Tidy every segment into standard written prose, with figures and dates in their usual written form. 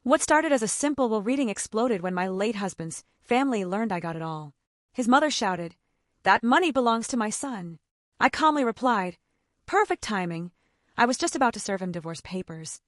What started as a simple will reading exploded when my late husband's family learned I got it all. His mother shouted, "That money belongs to my son." I calmly replied, "Perfect timing. I was just about to serve him divorce papers."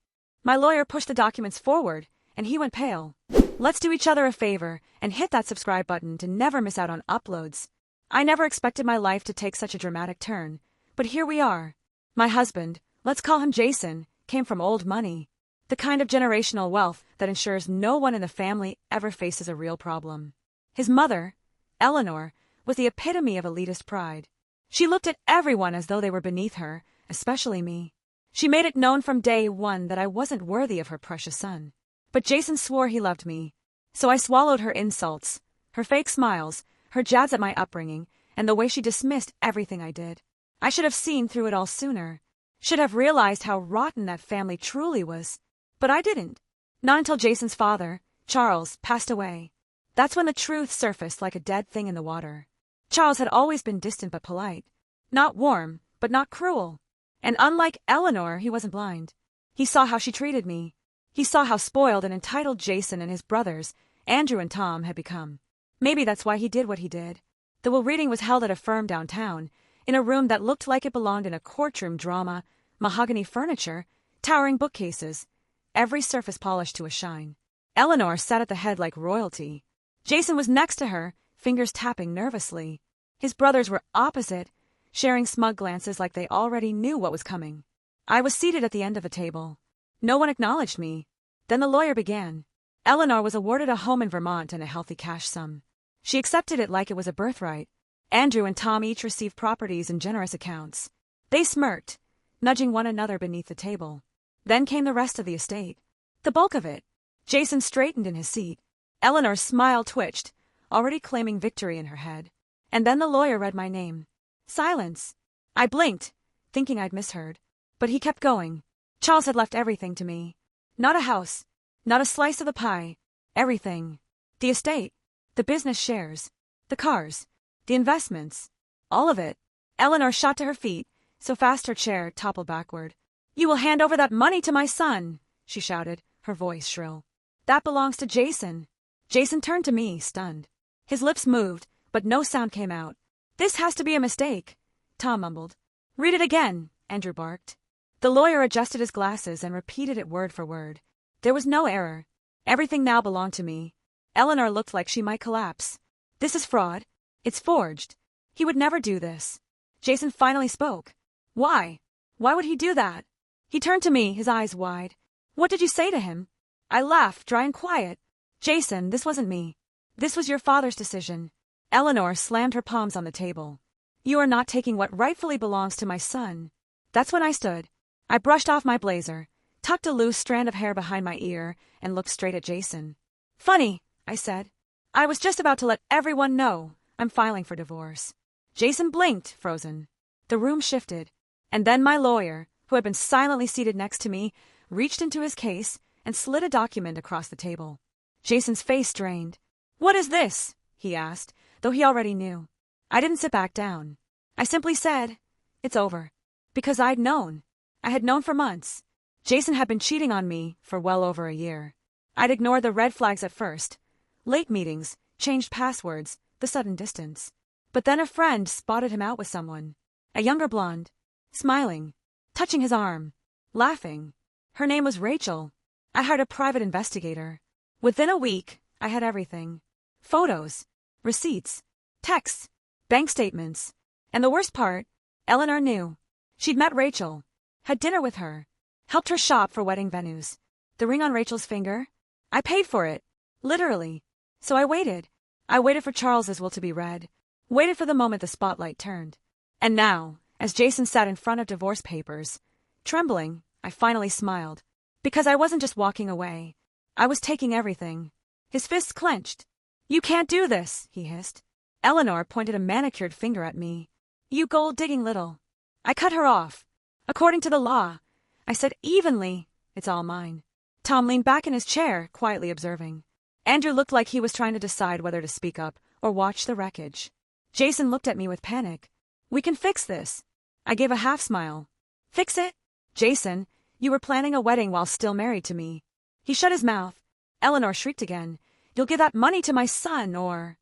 My lawyer pushed the documents forward, and he went pale. Let's do each other a favor and hit that subscribe button to never miss out on uploads. I never expected my life to take such a dramatic turn, but here we are. My husband, let's call him Jason, came from old money. The kind of generational wealth that ensures no one in the family ever faces a real problem. His mother, Eleanor, was the epitome of elitist pride. She looked at everyone as though they were beneath her, especially me. She made it known from day one that I wasn't worthy of her precious son. But Jason swore he loved me. So I swallowed her insults, her fake smiles, her jabs at my upbringing, and the way she dismissed everything I did. I should have seen through it all sooner. Should have realized how rotten that family truly was. But I didn't. Not until Jason's father, Charles, passed away. That's when the truth surfaced like a dead thing in the water. Charles had always been distant but polite. Not warm, but not cruel. And unlike Eleanor, he wasn't blind. He saw how she treated me. He saw how spoiled and entitled Jason and his brothers, Andrew and Tom, had become. Maybe that's why he did what he did. The will reading was held at a firm downtown, in a room that looked like it belonged in a courtroom drama, mahogany furniture, towering bookcases, every surface polished to a shine. Eleanor sat at the head like royalty. Jason was next to her, fingers tapping nervously. His brothers were opposite, sharing smug glances like they already knew what was coming. I was seated at the end of a table. No one acknowledged me. Then the lawyer began. Eleanor was awarded a home in Vermont and a healthy cash sum. She accepted it like it was a birthright. Andrew and Tom each received properties in generous accounts. They smirked, nudging one another beneath the table. Then came the rest of the estate. The bulk of it. Jason straightened in his seat. Eleanor's smile twitched, already claiming victory in her head. And then the lawyer read my name. Silence. I blinked, thinking I'd misheard. But he kept going. Charles had left everything to me. Not a house, not a slice of the pie. Everything. The estate, the business shares, the cars, the investments, all of it. Eleanor shot to her feet, so fast her chair toppled backward. "You will hand over that money to my son," she shouted, her voice shrill. "That belongs to Jason." Jason turned to me, stunned. His lips moved, but no sound came out. "This has to be a mistake," Tom mumbled. "Read it again," Andrew barked. The lawyer adjusted his glasses and repeated it word for word. There was no error. Everything now belonged to me. Eleanor looked like she might collapse. "This is fraud. It's forged. He would never do this." Jason finally spoke. "Why? Why would he do that?" He turned to me, his eyes wide. "What did you say to him?" I laughed, dry and quiet. "Jason, this wasn't me. This was your father's decision." Eleanor slammed her palms on the table. "You are not taking what rightfully belongs to my son." That's when I stood. I brushed off my blazer, tucked a loose strand of hair behind my ear, and looked straight at Jason. "Funny," I said. "I was just about to let everyone know I'm filing for divorce." Jason blinked, frozen. The room shifted. And then my lawyer, who had been silently seated next to me, reached into his case and slid a document across the table. Jason's face drained. "What is this?" he asked, though he already knew. I didn't sit back down. I simply said, "It's over." Because I'd known. I had known for months. Jason had been cheating on me for well over a year. I'd ignored the red flags at first. Late meetings, changed passwords, the sudden distance. But then a friend spotted him out with someone. A younger blonde. Smiling. Touching his arm. Laughing. Her name was Rachel. I hired a private investigator. Within a week, I had everything. Photos. Receipts. Texts. Bank statements. And the worst part, Eleanor knew. She'd met Rachel. Had dinner with her. Helped her shop for wedding venues. The ring on Rachel's finger? I paid for it. Literally. So I waited. I waited for Charles's will to be read. Waited for the moment the spotlight turned. And now, as Jason sat in front of divorce papers, trembling, I finally smiled. Because I wasn't just walking away. I was taking everything. His fists clenched. "You can't do this," he hissed. Eleanor pointed a manicured finger at me. "You gold-digging little." I cut her off. "According to the law," I said evenly, "it's all mine." Tom leaned back in his chair, quietly observing. Andrew looked like he was trying to decide whether to speak up or watch the wreckage. Jason looked at me with panic. "We can fix this." I gave a half smile. "Fix it?" "Jason, you were planning a wedding while still married to me." He shut his mouth, Eleanor shrieked again. You'll give that money to my son, or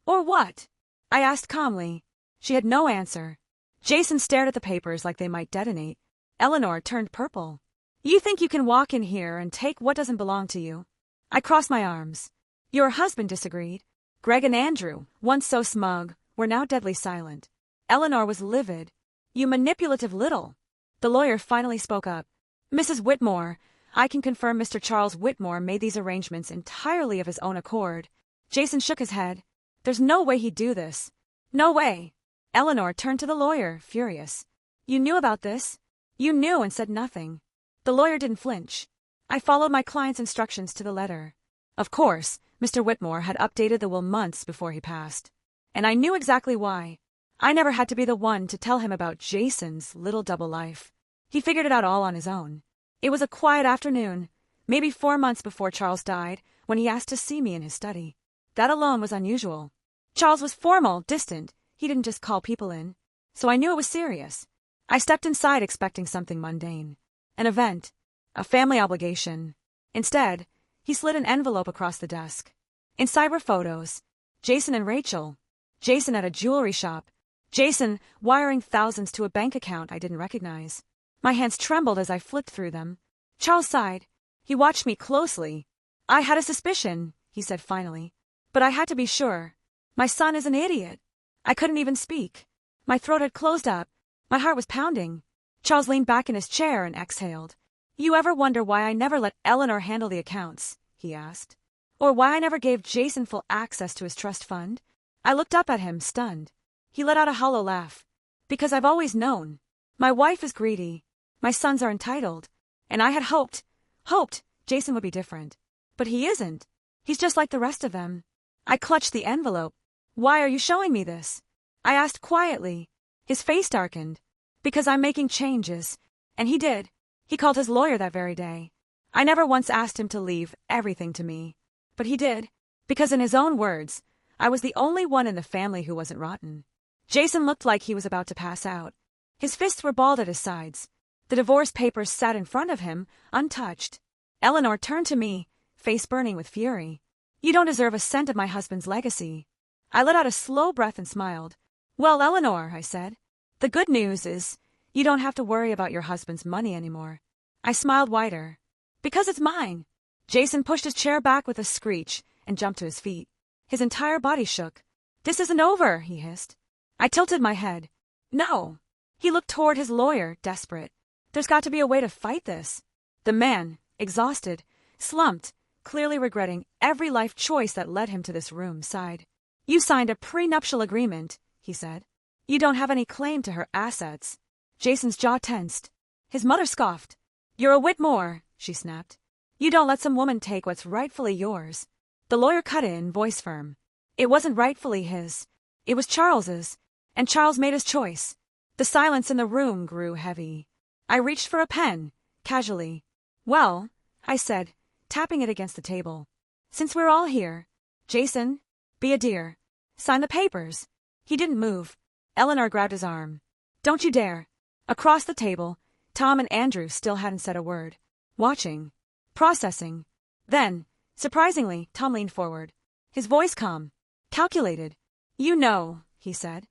what? I asked calmly. She had no answer. Jason stared at the papers like they might detonate. Eleanor turned purple. You think you can walk in here and take what doesn't belong to you? I crossed my arms. Your husband disagreed. Greg and Andrew, once so smug, were now deadly silent. Eleanor was livid. You manipulative little. The lawyer finally spoke up. Mrs. Whitmore, I can confirm Mr. Charles Whitmore made these arrangements entirely of his own accord. Jason shook his head. There's no way he'd do this. No way. Eleanor turned to the lawyer, furious. You knew about this? You knew and said nothing. The lawyer didn't flinch. I followed my client's instructions to the letter. Of course, Mr. Whitmore had updated the will months before he passed. And I knew exactly why. I never had to be the one to tell him about Jason's little double life. He figured it out all on his own. It was a quiet afternoon, maybe 4 months before Charles died, when he asked to see me in his study. That alone was unusual. Charles was formal, distant. He didn't just call people in. So I knew it was serious. I stepped inside expecting something mundane. An event. A family obligation. Instead, he slid an envelope across the desk. Inside were photos. Jason and Rachel. Jason at a jewelry shop. Jason wiring thousands to a bank account I didn't recognize. My hands trembled as I flipped through them. Charles sighed. He watched me closely. I had a suspicion, he said finally. But I had to be sure. My son is an idiot. I couldn't even speak. My throat had closed up. My heart was pounding. Charles leaned back in his chair and exhaled. You ever wonder why I never let Eleanor handle the accounts? He asked. Or why I never gave Jason full access to his trust fund? I looked up at him, stunned. He let out a hollow laugh. Because I've always known. My wife is greedy. My sons are entitled. And I had hoped Jason would be different. But he isn't. He's just like the rest of them. I clutched the envelope. Why are you showing me this? I asked quietly. His face darkened. Because I'm making changes. And he did. He called his lawyer that very day. I never once asked him to leave everything to me. But he did. Because in his own words, I was the only one in the family who wasn't rotten. Jason looked like he was about to pass out. His fists were balled at his sides. The divorce papers sat in front of him, untouched. Eleanor turned to me, face burning with fury. You don't deserve a cent of my husband's legacy. I let out a slow breath and smiled. Well, Eleanor, I said, the good news is you don't have to worry about your husband's money anymore. I smiled wider. Because it's mine. Jason pushed his chair back with a screech and jumped to his feet. His entire body shook. This isn't over, he hissed. I tilted my head. No. He looked toward his lawyer, desperate. There's got to be a way to fight this. The man, exhausted, slumped, clearly regretting every life choice that led him to this room, sighed. You signed a prenuptial agreement, he said. You don't have any claim to her assets. Jason's jaw tensed. His mother scoffed. You're a Whitmore, she snapped. You don't let some woman take what's rightfully yours. The lawyer cut in, voice firm. It wasn't rightfully his. It was Charles's. And Charles made his choice. The silence in the room grew heavy. I reached for a pen, casually. Well, I said, tapping it against the table. Since we're all here, Jason, be a dear. Sign the papers. He didn't move. Eleanor grabbed his arm. Don't you dare. Across the table, Tom and Andrew still hadn't said a word. Watching. Processing. Then, surprisingly, Tom leaned forward. His voice calm. Calculated. You know, he said.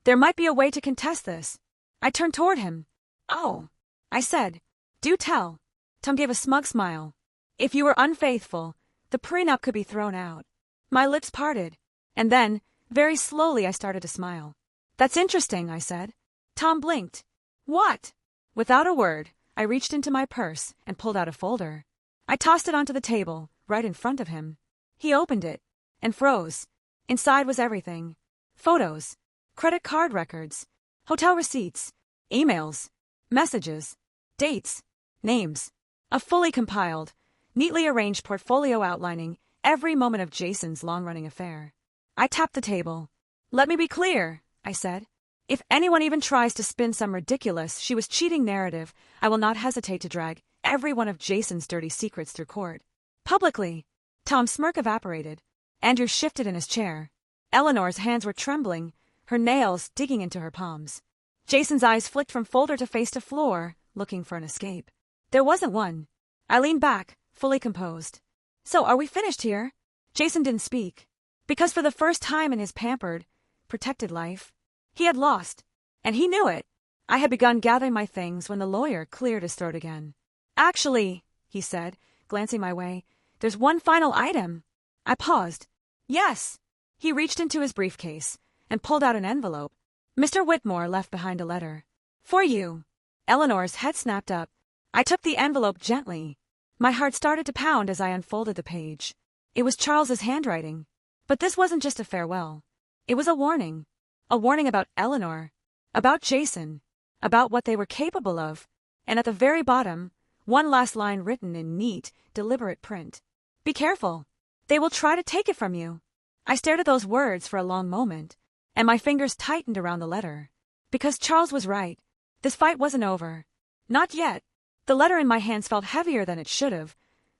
There might be a way to contest this. I turned toward him. Oh, I said. Do tell. Tom gave a smug smile. If you were unfaithful, the prenup could be thrown out. My lips parted. And then, very slowly, I started to smile. That's interesting, I said. Tom blinked. What? Without a word, I reached into my purse and pulled out a folder. I tossed it onto the table, right in front of him. He opened it and froze. Inside was everything. Photos, credit card records, hotel receipts, emails, messages, dates, names. A fully compiled, neatly arranged portfolio outlining every moment of Jason's long-running affair. I tapped the table. Let me be clear, I said. If anyone even tries to spin some ridiculous she was cheating narrative, I will not hesitate to drag every one of Jason's dirty secrets through court. Publicly. Tom's smirk evaporated. Andrew shifted in his chair. Eleanor's hands were trembling, her nails digging into her palms. Jason's eyes flicked from folder to face to floor, looking for an escape. There wasn't one. I leaned back, fully composed. So are we finished here? Jason didn't speak. Because for the first time in his pampered, protected life, he had lost. And he knew it. I had begun gathering my things when the lawyer cleared his throat again. Actually, he said, glancing my way, there's one final item. I paused. Yes. He reached into his briefcase and pulled out an envelope. Mr. Whitmore left behind a letter. For you. Eleanor's head snapped up. I took the envelope gently. My heart started to pound as I unfolded the page. It was Charles's handwriting. But this wasn't just a farewell. It was a warning. A warning about Eleanor. About Jason. About what they were capable of. And at the very bottom, one last line written in neat, deliberate print. Be careful. They will try to take it from you. I stared at those words for a long moment, and my fingers tightened around the letter. Because Charles was right. This fight wasn't over. Not yet. The letter in my hands felt heavier than it should have.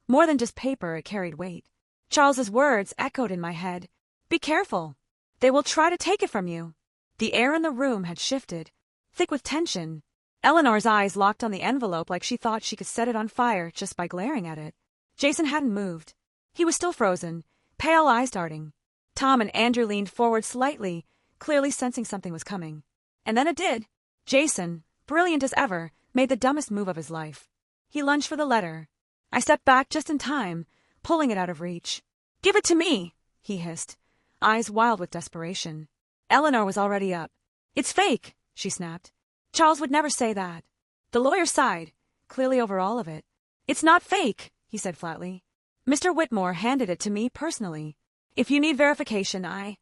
More than just paper, it carried weight. Charles's words echoed in my head. Be careful. They will try to take it from you. The air in the room had shifted, thick with tension. Eleanor's eyes locked on the envelope like she thought she could set it on fire just by glaring at it. Jason hadn't moved. He was still frozen, pale eyes darting. Tom and Andrew leaned forward slightly, clearly sensing something was coming. And then it did. Jason, brilliant as ever, made the dumbest move of his life. He lunged for the letter. I stepped back just in time, pulling it out of reach. Give it to me, he hissed, eyes wild with desperation. Eleanor was already up. It's fake, she snapped. Charles would never say that. The lawyer sighed, clearly over all of it. It's not fake, he said flatly. Mr. Whitmore handed it to me personally. If you need verification, I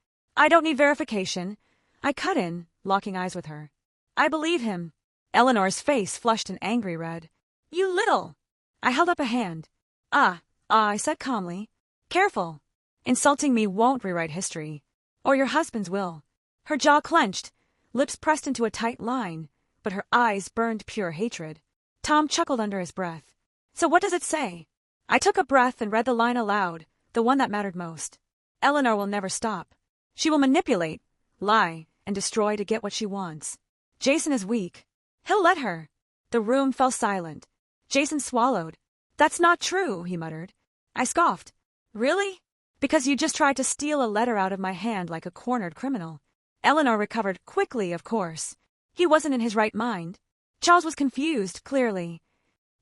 don't need verification. I cut in, locking eyes with her. I believe him. Eleanor's face flushed an angry red. You little. I held up a hand. I said calmly. Careful. Insulting me won't rewrite history. Or your husband's will. Her jaw clenched, lips pressed into a tight line, but her eyes burned pure hatred. Tom chuckled under his breath. So what does it say? I took a breath and read the line aloud, the one that mattered most. Eleanor will never stop. She will manipulate, lie, and destroy to get what she wants. Jason is weak. He'll let her. The room fell silent. Jason swallowed. That's not true, he muttered. I scoffed. Really? Because you just tried to steal a letter out of my hand like a cornered criminal. Eleanor recovered quickly, of course. He wasn't in his right mind. Charles was confused, clearly.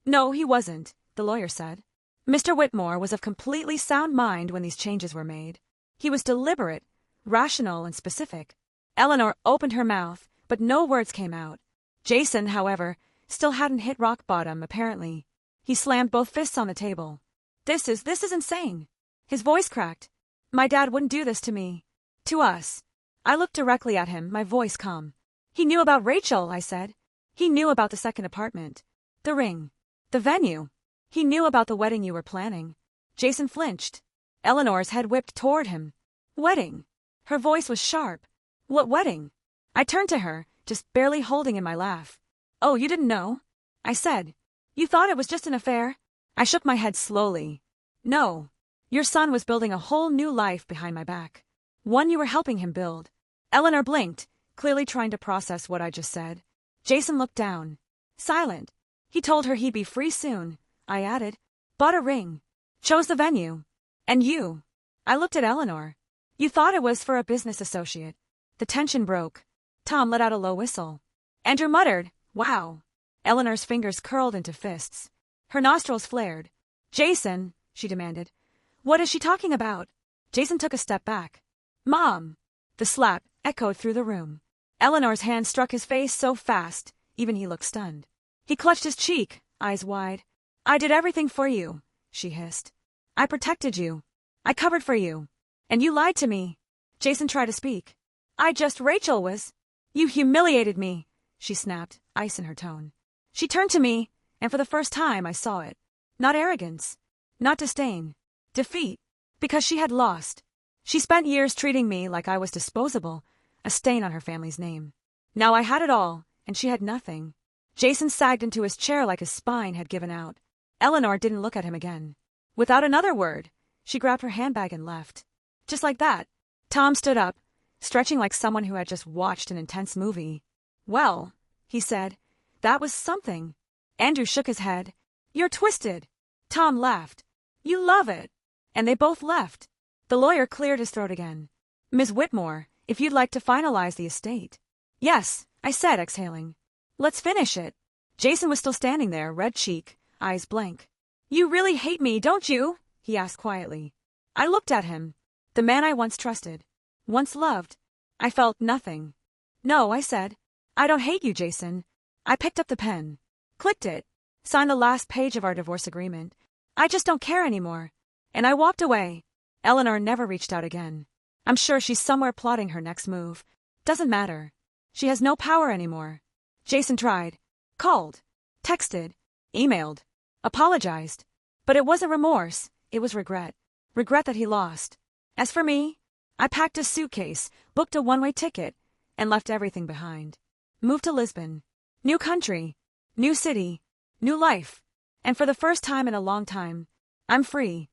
No, he wasn't, the lawyer said. Mr. Whitmore was of completely sound mind when these changes were made. He was deliberate, rational, and specific. Eleanor opened her mouth, but no words came out. Jason, however, still hadn't hit rock bottom, apparently. He slammed both fists on the table. This is insane. His voice cracked. My dad wouldn't do this to me. To us. I looked directly at him, my voice calm. He knew about Rachel, I said. He knew about the second apartment. The ring. The venue. He knew about the wedding you were planning. Jason flinched. Eleanor's head whipped toward him. Wedding. Her voice was sharp. What wedding? I turned to her, just barely holding in my laugh. Oh, you didn't know? I said. You thought it was just an affair? I shook my head slowly. No. Your son was building a whole new life behind my back. One you were helping him build. Eleanor blinked, clearly trying to process what I just said. Jason looked down. Silent. He told her he'd be free soon, I added. Bought a ring. Chose the venue. And you. I looked at Eleanor. You thought it was for a business associate. The tension broke. Tom let out a low whistle. Andrew muttered, wow. Eleanor's fingers curled into fists. Her nostrils flared. Jason, she demanded. What is she talking about? Jason took a step back. Mom. The slap echoed through the room. Eleanor's hand struck his face so fast, even he looked stunned. He clutched his cheek, eyes wide. I did everything for you, she hissed. I protected you. I covered for you. And you lied to me. Jason tried to speak. Rachel was. You humiliated me, she snapped, ice in her tone. She turned to me, and for the first time I saw it. Not arrogance. Not disdain. Defeat. Because she had lost. She spent years treating me like I was disposable, a stain on her family's name. Now I had it all, and she had nothing. Jason sagged into his chair like his spine had given out. Eleanor didn't look at him again. Without another word, she grabbed her handbag and left. Just like that. Tom stood up, stretching like someone who had just watched an intense movie. Well, he said, that was something. Andrew shook his head. You're twisted. Tom laughed. You love it. And they both left. The lawyer cleared his throat again. Ms. Whitmore, if you'd like to finalize the estate. Yes, I said, exhaling. Let's finish it. Jason was still standing there, red cheek, eyes blank. You really hate me, don't you? He asked quietly. I looked at him. The man I once trusted. Once loved. I felt nothing. No, I said. I don't hate you, Jason. I picked up the pen. Clicked it. Signed the last page of our divorce agreement. I just don't care anymore. And I walked away. Eleanor never reached out again. I'm sure she's somewhere plotting her next move. Doesn't matter. She has no power anymore. Jason tried. Called. Texted. Emailed. Apologized. But it wasn't remorse. It was regret. Regret that he lost. As for me, I packed a suitcase, booked a one-way ticket, and left everything behind. Moved to Lisbon. New country. New city. New life. And for the first time in a long time, I'm free.